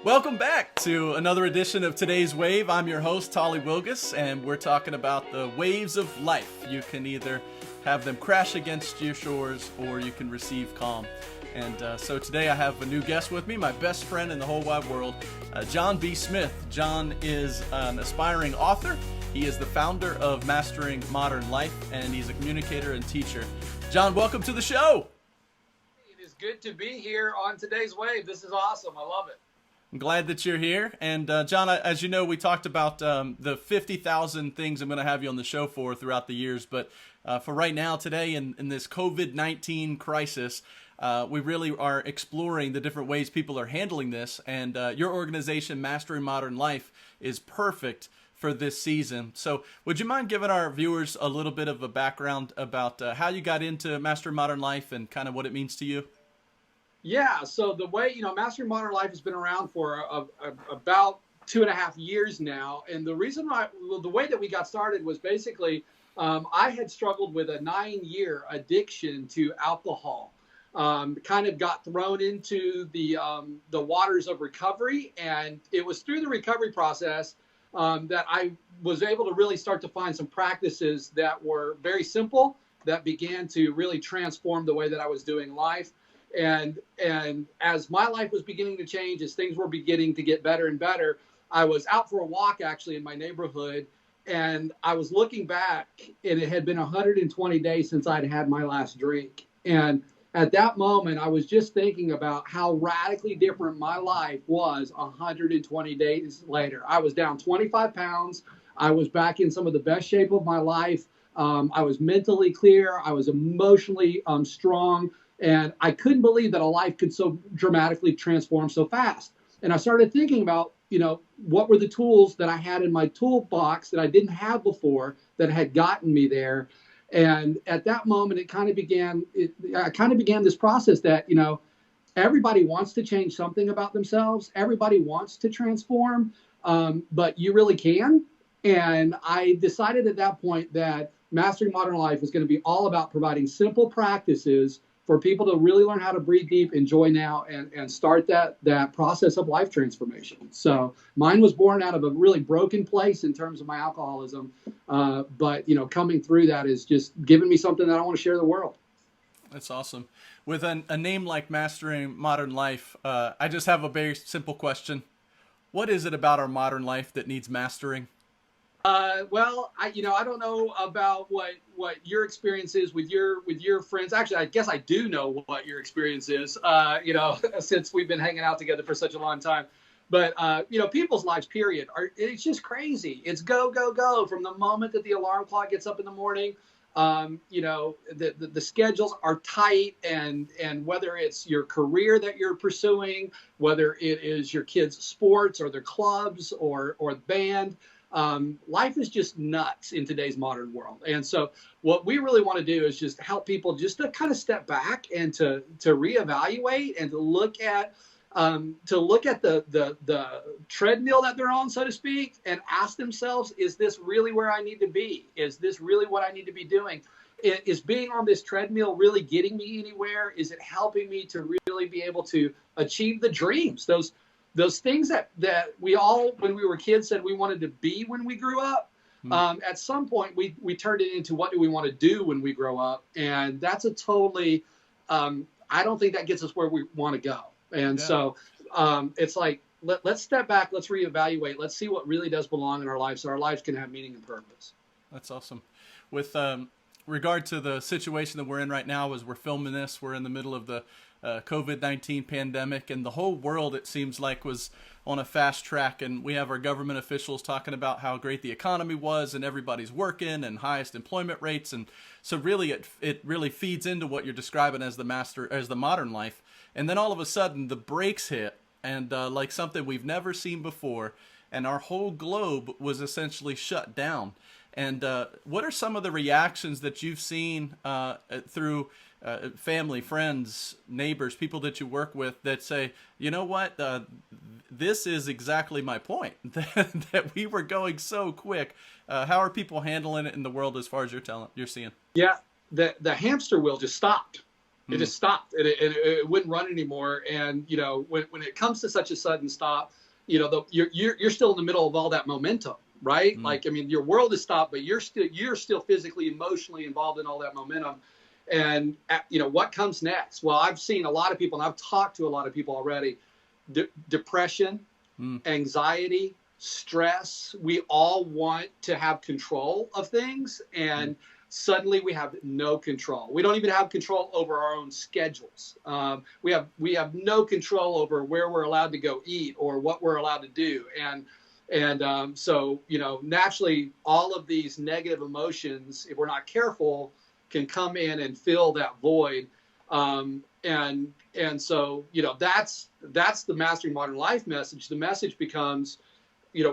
Welcome back to another edition of Today's Wave. I'm your host, Tolly Wilgus, and we're talking about the waves of life. You can either have them crash against your shores or you can receive calm. And so today I have a new guest with me, my best friend in the whole wide world, John B. Smith. John is an aspiring author. He is the founder of Mastering Modern Life, and he's a communicator and teacher. John, welcome to the show. It is good to be here on Today's Wave. This is awesome. I love it. I'm glad that you're here. And John, as you know, we talked about the 50,000 things I'm going to have you on the show for throughout the years. But for right now, today, in this COVID-19 crisis, we really are exploring the different ways people are handling this. And your organization, Mastering Modern Life, is perfect for this season. So would you mind giving our viewers a little bit of a background about how you got into Mastering Modern Life and kind of what it means to you? Yeah, so the way, Mastering Modern Life has been around for about 2.5 years now. And the reason the way that we got started was basically I had struggled with a 9-year addiction to alcohol. Kind of got thrown into the waters of recovery. And it was through the recovery process that I was able to really start to find some practices that were very simple, that began to really transform the way that I was doing life. And as my life was beginning to change, as things were beginning to get better and better, I was out for a walk actually in my neighborhood, and I was looking back, and it had been 120 days since I'd had my last drink. And at that moment, I was just thinking about how radically different my life was 120 days later. I was down 25 pounds. I was back in some of the best shape of my life. I was mentally clear. I was emotionally strong. And I couldn't believe that a life could so dramatically transform so fast. And I started thinking about, what were the tools that I had in my toolbox that I didn't have before that had gotten me there. And at that moment, I kind of began this process that, everybody wants to change something about themselves. Everybody wants to transform, but you really can. And I decided at that point that Mastering Modern Life was going to be all about providing simple practices for people to really learn how to breathe deep, enjoy now, and start that process of life transformation. So mine was born out of a really broken place in terms of my alcoholism. But, coming through that is just giving me something that I want to share with the world. That's awesome. With a name like Mastering Modern Life, I just have a very simple question. What is it about our modern life that needs mastering? Well, I don't know about what your experience is with your friends. Actually, I guess I do know what your experience is, since we've been hanging out together for such a long time. But, people's lives, period, it's just crazy. It's go, go, go from the moment that the alarm clock gets up in the morning. The schedules are tight, and whether it's your career that you're pursuing, whether it is your kids' sports or their clubs or band, life is just nuts in today's modern world. And so what we really want to do is just help people just to kind of step back and to reevaluate and to look at the treadmill that they're on, so to speak, and ask themselves, is this really where I need to be? Is this really what I need to be doing? Is being on this treadmill really getting me anywhere? Is it helping me to really be able to achieve the dreams? Those things that we all, when we were kids, said we wanted to be when we grew up. At some point, we turned it into what do we want to do when we grow up? And that's a totally, I don't think that gets us where we want to go. And so it's like, let's step back, let's reevaluate, let's see what really does belong in our lives so our lives can have meaning and purpose. That's awesome. With regard to the situation that we're in right now as we're filming this, we're in the middle of the COVID-19 pandemic, and the whole world, it seems like, was on a fast track, and we have our government officials talking about how great the economy was and everybody's working and highest employment rates. And so really it really feeds into what you're describing as the modern life. And then all of a sudden the brakes hit, and like something we've never seen before, and our whole globe was essentially shut down. And what are some of the reactions that you've seen through family, friends, neighbors, people that you work with that say, you know what, this is exactly my point, that we were going so quick. How are people handling it in the world as far as you're seeing? Yeah, the hamster wheel just stopped. It just stopped. It wouldn't run anymore. And when it comes to such a sudden stop, you're still in the middle of all that momentum, right? Like, I mean, your world is stopped, but you're still physically, emotionally involved in all that momentum. And what comes next? Well, I've seen a lot of people, and I've talked to a lot of people already. Depression, anxiety, stress. We all want to have control of things, and suddenly we have no control. We don't even have control over our own schedules. We have no control over where we're allowed to go eat or what we're allowed to do. And so naturally, all of these negative emotions, if we're not careful, can come in and fill that void. And so that's the Mastering Modern Life message. The message becomes,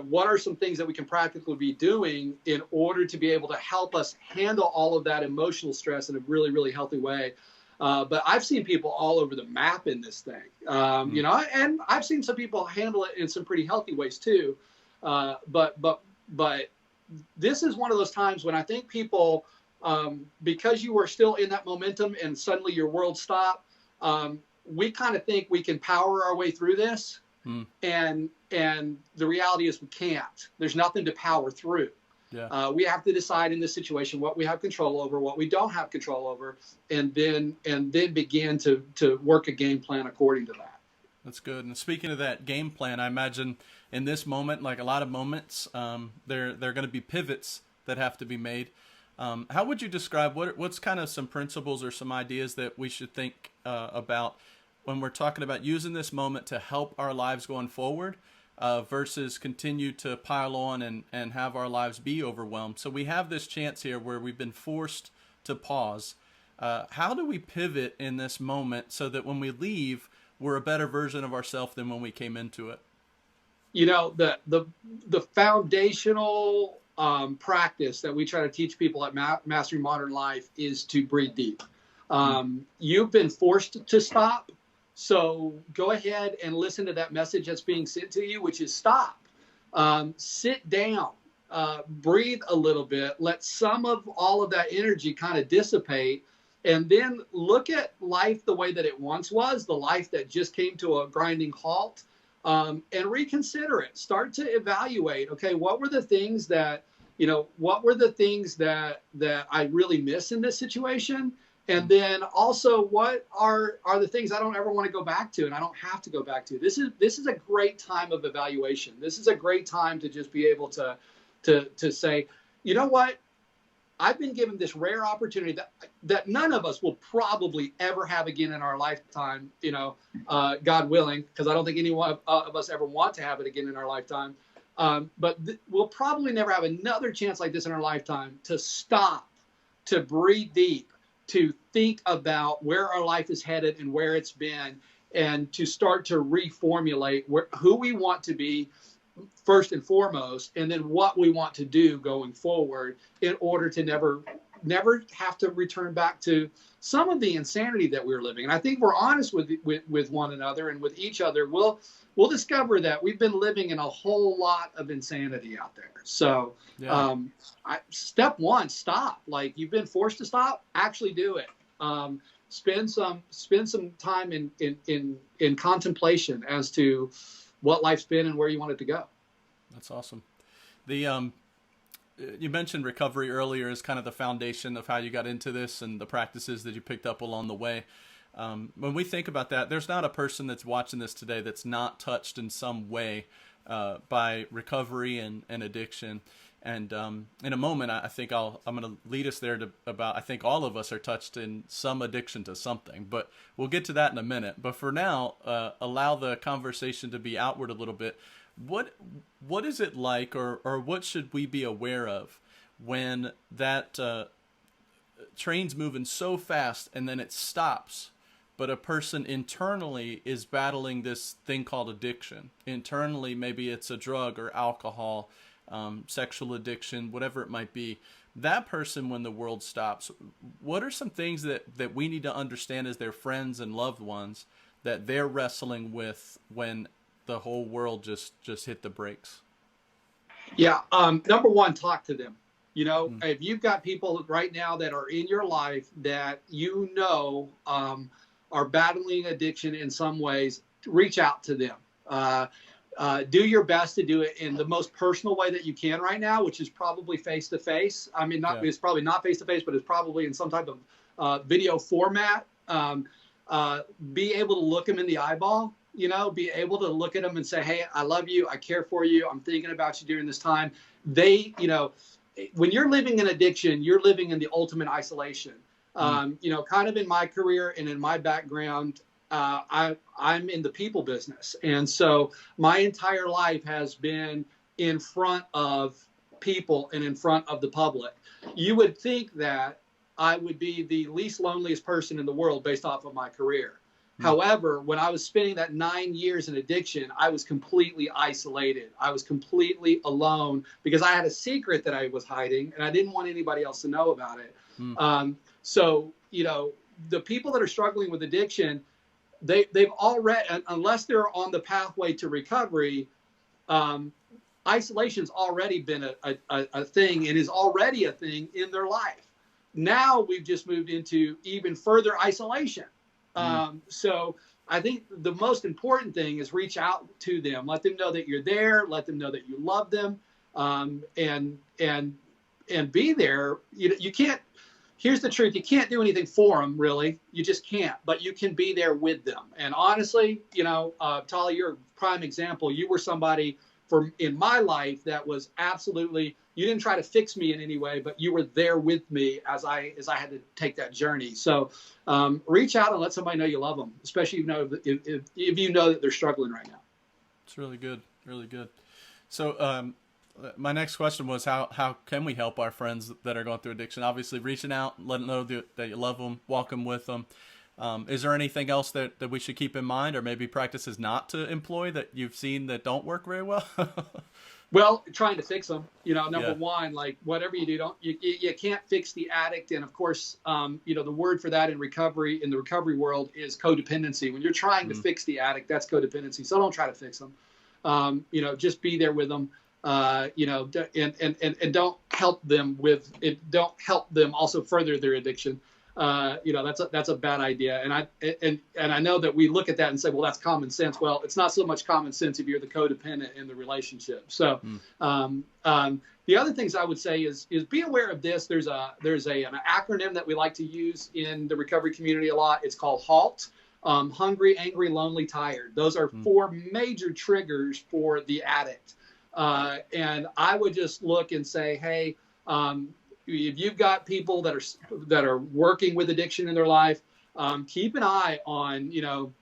what are some things that we can practically be doing in order to be able to help us handle all of that emotional stress in a really, really healthy way. But I've seen people all over the map in this thing, and I've seen some people handle it in some pretty healthy ways too. But this is one of those times when I think people, because you were still in that momentum and suddenly your world stopped, we kind of think we can power our way through this. And the reality is we can't. There's nothing to power through. Yeah. We have to decide in this situation what we have control over, what we don't have control over, and then begin to work a game plan according to that. That's good. And speaking of that game plan, I imagine in this moment, like a lot of moments, there are going to be pivots that have to be made. How would you describe what's kind of some principles or some ideas that we should think about when we're talking about using this moment to help our lives going forward versus continue to pile on and have our lives be overwhelmed? So we have this chance here where we've been forced to pause. How do we pivot in this moment so that when we leave, we're a better version of ourselves than when we came into it? The foundational practice that we try to teach people at Mastering Modern Life is to breathe deep. You've been forced to stop. So go ahead and listen to that message that's being sent to you, which is stop, sit down, breathe a little bit, let some of all of that energy kind of dissipate, and then look at life the way that it once was, the life that just came to a grinding halt, and reconsider it. Start to evaluate, okay, what were the things that I really miss in this situation? And then also, what are the things I don't ever want to go back to, and I don't have to go back to? This is a great time of evaluation. This is a great time to just be able to say, you know what? I've been given this rare opportunity that none of us will probably ever have again in our lifetime, God willing, because I don't think any one of us ever want to have it again in our lifetime. But we'll probably never have another chance like this in our lifetime to stop, to breathe deep, to think about where our life is headed and where it's been, and to start to reformulate who we want to be first and foremost, and then what we want to do going forward in order to never have to return back to some of the insanity that we're living. And I think we're honest with one another and with each other, we'll discover that we've been living in a whole lot of insanity out there. So step one, stop. Like, you've been forced to stop, actually do it. Spend some time in contemplation as to what life's been and where you want it to go. That's awesome. You mentioned recovery earlier as kind of the foundation of how you got into this and the practices that you picked up along the way. When we think about that, there's not a person that's watching this today that's not touched in some way by recovery and addiction. And in a moment, I think I'm going to lead us there I think all of us are touched in some addiction to something, but we'll get to that in a minute. But for now, allow the conversation to be outward a little bit. What is it like, or what should we be aware of when that train's moving so fast and then it stops, but a person internally is battling this thing called addiction? Internally, maybe it's a drug or alcohol, sexual addiction, whatever it might be. That person, when the world stops, what are some things that we need to understand as their friends and loved ones that they're wrestling with when the whole world just hit the brakes? Yeah. Number one, talk to them. You know, if you've got people right now that are in your life that are battling addiction in some ways, reach out to them. Do your best to do it in the most personal way that you can right now, which is probably face to face. I mean, it's probably not face to face, but it's probably in some type of video format. Be able to look them in the eyeball, you know, be able to look at them and say, hey, I love you. I care for you. I'm thinking about you during this time. You know, when you're living in addiction, you're living in the ultimate isolation. You know, kind of in my career and in my background, I'm in the people business. And so my entire life has been in front of people and in front of the public. You would think that I would be the least loneliest person in the world based off of my career. However, when I was spending that 9 years in addiction, I was completely isolated. I was completely alone because I had a secret that I was hiding and I didn't want anybody else to know about it. So, you know, the people that are struggling with addiction, they've already, unless they're on the pathway to recovery, isolation's already been a thing and is already a thing in their life. Now we've just moved into even further isolation. So I think the most important thing is reach out to them, let them know that you're there, let them know that you love them, and be there. You can't, here's the truth. You can't do anything for them, really. You just can't, but you can be there with them. And honestly, you know, Tali, you're a prime example. You were somebody in my life that was absolutely, you didn't try to fix me in any way, but you were there with me as I had to take that journey. So reach out and let somebody know you love them, especially if you know that they're struggling right now. It's really good. Really good. So my next question was how can we help our friends that are going through addiction? Obviously reaching out, letting them know that you love them, walk them with them. Is there anything else that we should keep in mind, or maybe practices not to employ that you've seen that don't work very well? Well, trying to fix them, you know, number one, like whatever you do, you can't fix the addict. And of course, you know, the word for that in the recovery world is codependency. When you're trying to fix the addict, that's codependency. So don't try to fix them. You know, just be there with them. You know, and don't help them with it. Don't help them also further their addiction. You know, that's a bad idea. And I know that we look at that and say, well, that's common sense. Well, it's not so much common sense if you're the codependent in the relationship. So, the other things I would say is be aware of this. There's an acronym that we like to use in the recovery community a lot. It's called HALT. Hungry, angry, lonely, tired. Those are 4 major triggers for the addict. And I would just look and say, hey, if you've got people that are working with addiction in their life, keep an eye on, you know,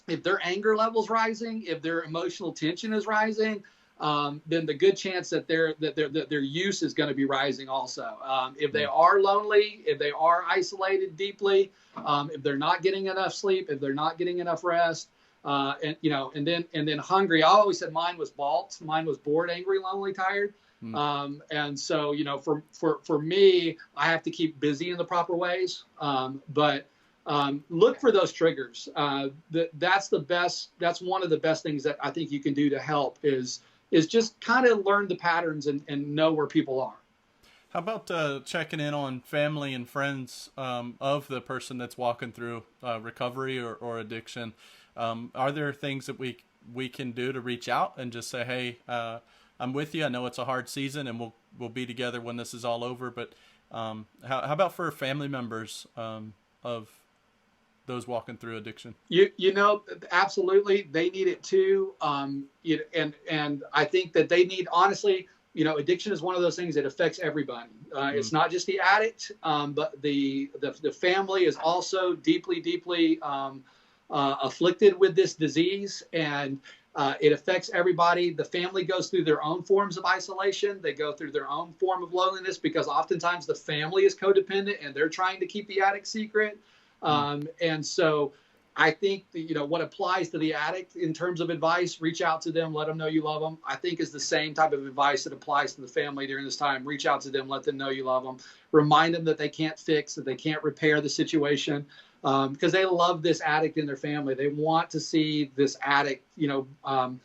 if their anger level's rising, if their emotional tension is rising, then the good chance that their use is going to be rising also. If they are lonely, if they are isolated deeply, if they're not getting enough sleep, if they're not getting enough rest, and you know, and then hungry. I always said mine was BALT. Mine was bored, angry, lonely, tired. And so, you know, for me, I have to keep busy in the proper ways. But look for those triggers. That's one of the best things that I think you can do to help is just kind of learn the patterns and know where people are. How about checking in on family and friends of the person that's walking through recovery or addiction? Are there things that we can do to reach out and just say, hey, I'm with you. I know it's a hard season, and we'll be together when this is all over. But how about for family members of those walking through addiction? You know, absolutely, they need it too. And I think that they need, honestly, you know, addiction is one of those things that affects everybody. It's not just the addict, but the family is also deeply afflicted with this disease, and it affects everybody. The family goes through their own forms of isolation. They go through their own form of loneliness because oftentimes the family is codependent and they're trying to keep the addict secret. And so I think that, you know, what applies to the addict in terms of advice, reach out to them, let them know you love them, I think is the same type of advice that applies to the family during this time. Reach out to them, let them know you love them, remind them that they can't fix, that they can't repair the situation. Because they love this addict in their family. They want to see this addict, you know,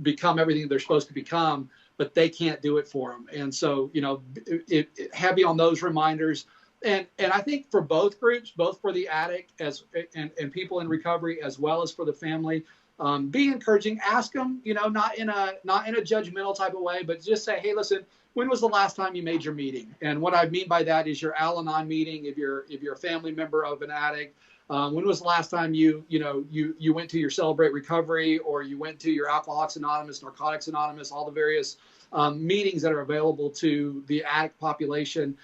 become everything they're supposed to become. but they can't do it for them. And so, heavy on those reminders. And I think for both groups, both for the addict and people in recovery, as well as for the family, be encouraging. Ask them, not in a judgmental type of way, but just say, hey, listen, when was the last time you made your meeting? And what I mean by that is your Al-Anon meeting. If you're a family member of an addict, when was the last time you went to your Celebrate Recovery, or you went to your Alcoholics Anonymous, Narcotics Anonymous, all the various meetings that are available to the addict population?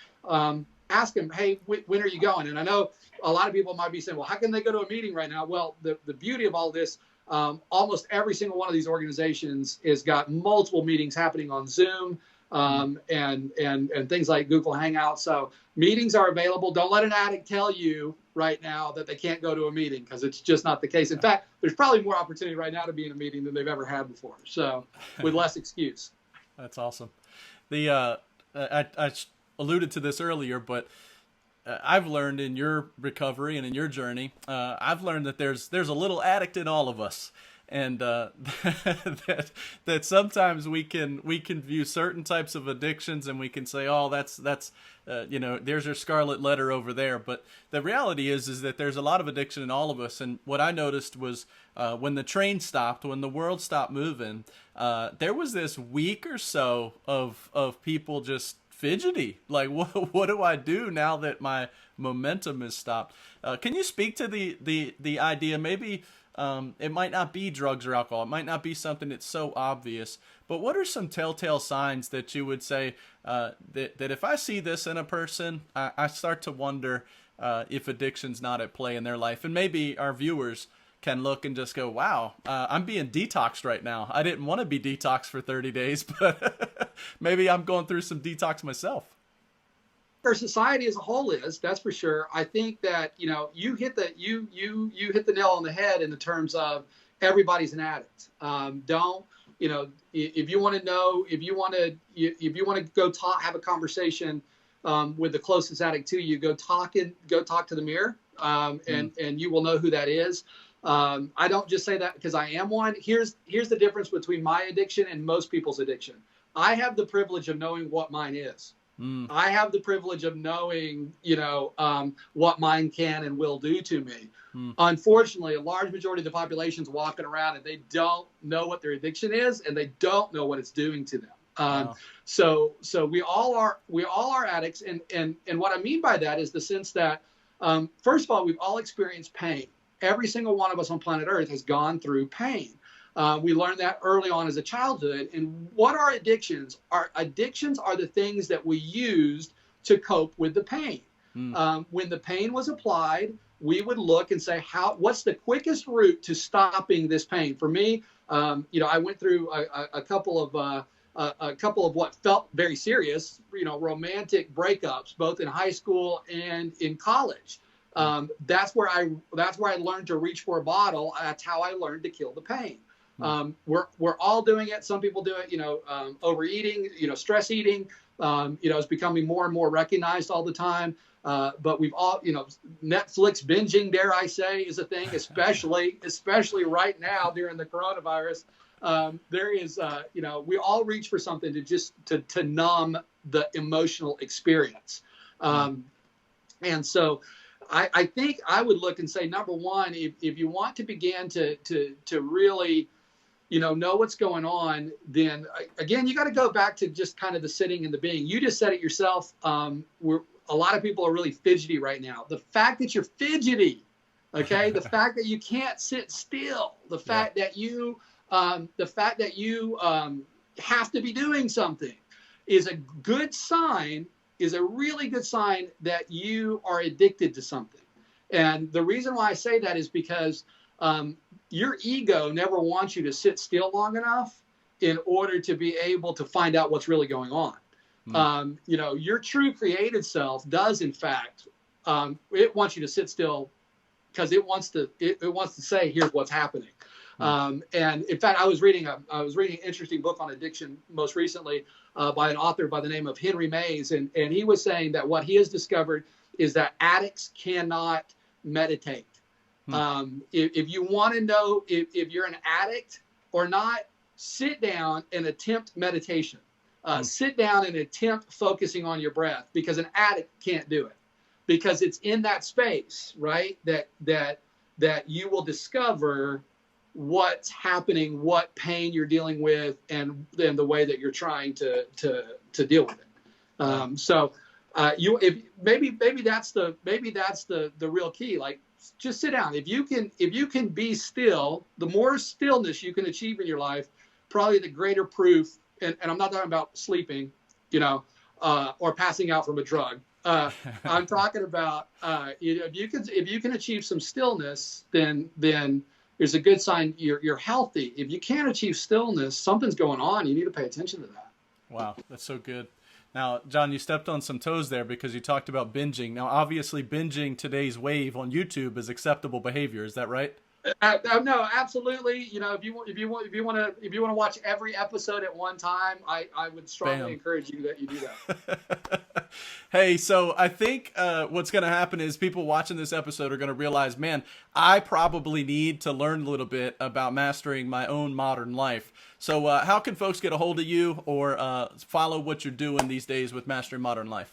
Ask them, hey, when are you going? And I know a lot of people might be saying, well, how can they go to a meeting right now? Well, the beauty of all this, almost every single one of these organizations has got multiple meetings happening on Zoom, and things like Google Hangouts. So meetings are available. Don't let an addict tell you right now that they can't go to a meeting, because it's just not the case. In fact, there's probably more opportunity right now to be in a meeting than they've ever had before. So with less excuse. That's awesome. I alluded to this earlier, but I've learned in your recovery and in your journey, I've learned that there's a little addict in all of us. And that sometimes we can view certain types of addictions and we can say, oh, that's there's your scarlet letter over there. But the reality is that there's a lot of addiction in all of us. And what I noticed was when the train stopped, when the world stopped moving, there was this week or so of people just fidgety. Like, what do I do now that my momentum is stopped? Can you speak to the idea, maybe? It might not be drugs or alcohol. It might not be something that's so obvious. But what are some telltale signs that you would say that if I see this in a person, I start to wonder if addiction's not at play in their life? And maybe our viewers can look and just go, wow, I'm being detoxed right now. I didn't want to be detoxed for 30 days, but maybe I'm going through some detox myself. Our society as a whole is, that's for sure. I think that you hit the nail on the head in the terms of everybody's an addict. If you want to go talk, have a conversation with the closest addict to you, go talk to the mirror, and you will know who that is. I don't just say that because I am one. Here's the difference between my addiction and most people's addiction. I have the privilege of knowing what mine is. I have the privilege of knowing, what mine can and will do to me. Unfortunately, a large majority of the population is walking around and they don't know what their addiction is, and they don't know what it's doing to them. Wow. So we all are addicts, and what I mean by that is the sense that, first of all, we've all experienced pain. Every single one of us on planet Earth has gone through pain. We learned that early on as a childhood. And what are addictions? Our addictions are the things that we used to cope with the pain. When the pain was applied, we would look and say, what's the quickest route to stopping this pain? For me, I went through a couple of what felt very serious, romantic breakups, both in high school and in college. That's where I learned to reach for a bottle. That's how I learned to kill the pain. We're all doing it. Some people do it, overeating, stress eating, is becoming more and more recognized all the time. But we've all, Netflix binging, dare I say, is a thing, especially right now during the coronavirus. There is, we all reach for something to just to numb the emotional experience. And so I think I would look and say, number one, if you want to begin to really, know what's going on, then again, you got to go back to just kind of the sitting and the being. You just said it yourself. A lot of people are really fidgety right now. The fact that you're fidgety, okay, the fact that you can't sit still, the fact that you have to be doing something is a good sign, is a really good sign that you are addicted to something. And the reason why I say that is because your ego never wants you to sit still long enough in order to be able to find out what's really going on. Your true creative self does, in fact, it wants you to sit still because it wants to say, here's what's happening. And in fact, I was reading an interesting book on addiction most recently by an author by the name of Henry Mays. And he was saying that what he has discovered is that addicts cannot meditate. If you want to know if you're an addict or not, sit down and attempt meditation. Sit down and attempt focusing on your breath, because an addict can't do it, because it's in that space, right, that you will discover what's happening, what pain you're dealing with, and then the way that you're trying to deal with it. If maybe that's the real key. Like, just sit down. If you can be still, the more stillness you can achieve in your life, probably the greater proof. And I'm not talking about sleeping, or passing out from a drug. I'm talking about if you can achieve some stillness, then there's a good sign you're healthy. If you can't achieve stillness, something's going on. You need to pay attention to that. Wow, that's so good. Now, John, you stepped on some toes there because you talked about binging. Now, obviously, binging today's wave on YouTube is acceptable behavior. Is that right? No, absolutely. If you want to watch every episode at one time, I would strongly encourage you that you do that. Hey, so I think what's going to happen is people watching this episode are going to realize, man, I probably need to learn a little bit about mastering my own modern life. So how can folks get a hold of you or follow what you're doing these days with Mastering Modern Life?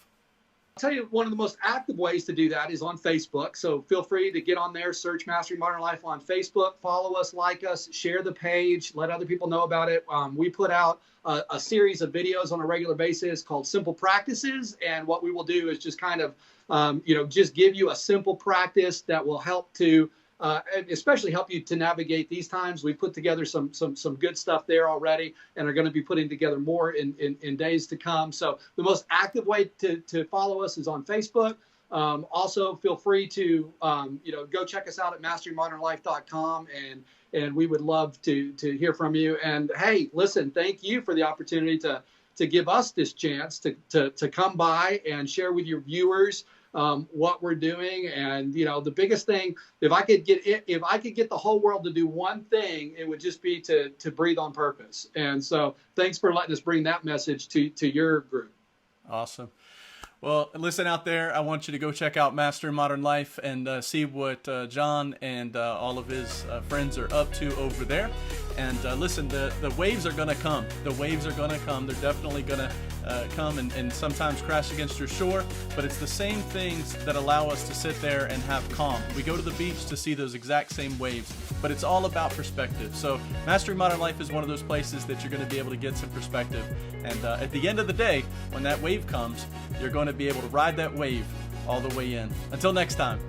I'll tell you, one of the most active ways to do that is on Facebook. So feel free to get on there, search Mastering Modern Life on Facebook, follow us, like us, share the page, let other people know about it. We put out a series of videos on a regular basis called Simple Practices. And what we will do is just kind of, just give you a simple practice that will help to, especially help you to navigate these times. We put together some good stuff there already, and are going to be putting together more in days to come. So the most active way to follow us is on Facebook. Also, feel free to go check us out at masteringmodernlife.com, and we would love to hear from you. And hey, listen, thank you for the opportunity to give us this chance to come by and share with your viewers what we're doing. And the biggest thing, if I could get the whole world to do one thing, it would just be to breathe on purpose. And so thanks for letting us bring that message to your group. Awesome. Well, listen out there, I want you to go check out Mastering Modern Life and see what John and all of his friends are up to over there. And listen, the waves are going to come. The waves are going to come. They're definitely going to come and sometimes crash against your shore. But it's the same things that allow us to sit there and have calm. We go to the beach to see those exact same waves. But it's all about perspective. So Mastering Modern Life is one of those places that you're going to be able to get some perspective. And at the end of the day, when that wave comes, you're going to be able to ride that wave all the way in. Until next time.